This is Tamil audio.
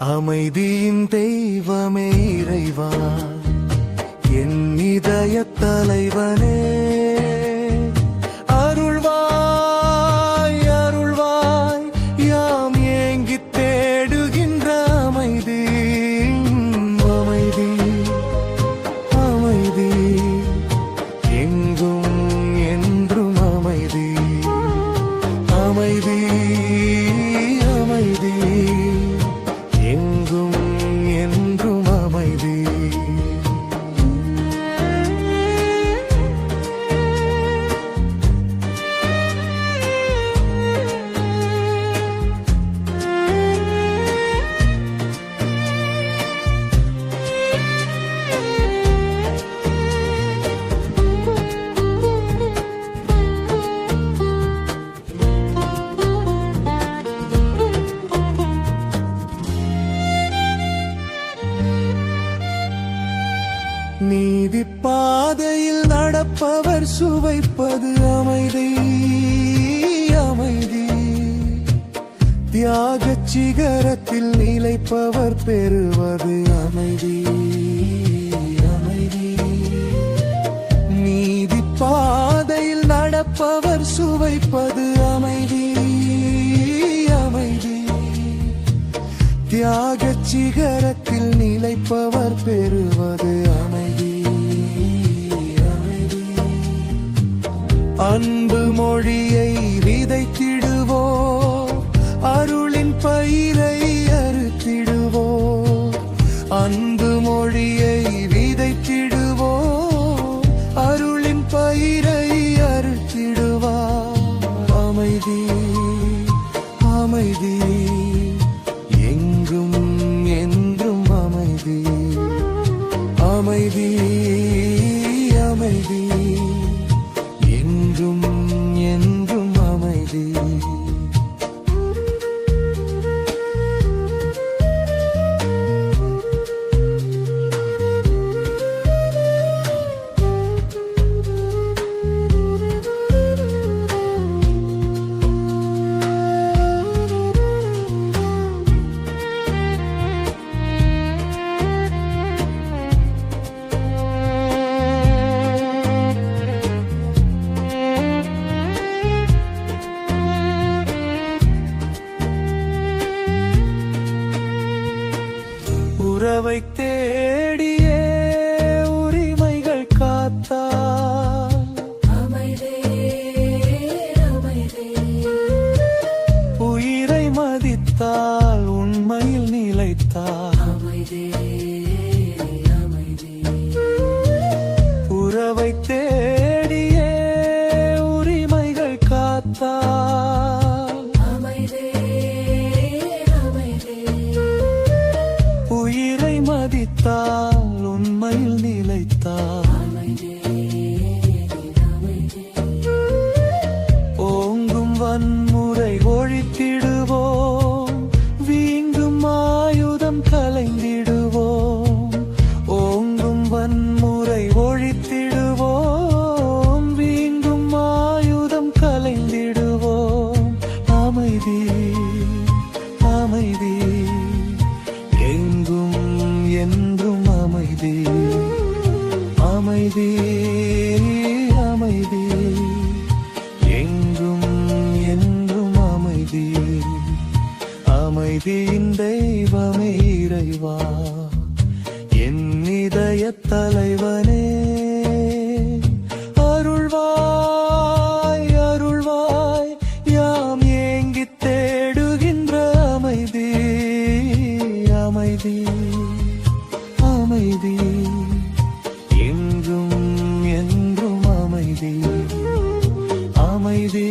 அமைதியின் தெய்வமே இறைவா, என் இதய தலைவனே, அருள்வாய் அருள்வாய் யாம் ஏங்கித் தேடுகின்ற அமைதி. அமைதி அமைதி எங்கும் என்றும் அமைதி. அமைதி அமைதி எங்கும் என்றும் அமைதி. நீதி பாதையில் நடப்பவர் சுவைப்பது அமைதி. அமைதி தியாகச் சிகரத்தில் நிலைப்பவர் பெறுவது அமைதி. அமைதி நீதி பாதையில் நடப்பவர் சுவைப்பது அமைதி. அமைதி தியாகச் சிகரத்தில் நிலைப்பவர் பெறுவது அமைதி. அன்பு மொழியை விதைத்திடுவோ, அருளின் பயிரை அறுத்திடுவோ. அன்பு மொழியை விதைத்திடுவோ, அருளின் பயிரை அறுத்திடுவா. அமைதி அமைதி எங்கும் என்றும் அமைதி. அமைதி அமைதி என்றும் என்றும் அமைதி. உறவை தேடியே உரிமைகள் காத்தால் அமைதி. அமைதி உயிரை மதித்தால் உண்மையில் நிலைத்தால் அமைதி. அமைதி உறவை தேடியே உரிமைகள் காத்தால் அமைதி. அமைதி உயிரை மதித்தால் உண்மையில் நிலைத்தால் அமைதி. அமைதி ஓங்கும் வன்முறை ஒழித்திடுவோம், வீங்கும் ஆயுதம் கலைந்திடுவோம். ஓங்கும் வன்முறை ஒழித்திடுவோம், வீங்கும் ஆயுதம் கலைந்திடுவோம். அமைதி அமைதி எங்கும் என்றும் அமைதி. அமைதி அமைதி எங்கும் என்றும் அமைதி. அமைதியின் தெய்வமே இறைவா, என் இதய தலைவனே, அருள்வாய் அருள்வாய் யாம் ஏங்கித் தேடுகின்ற அமைதி. அமைதி அமைதி எங்கும் என்றும் அமைதி. அமைதி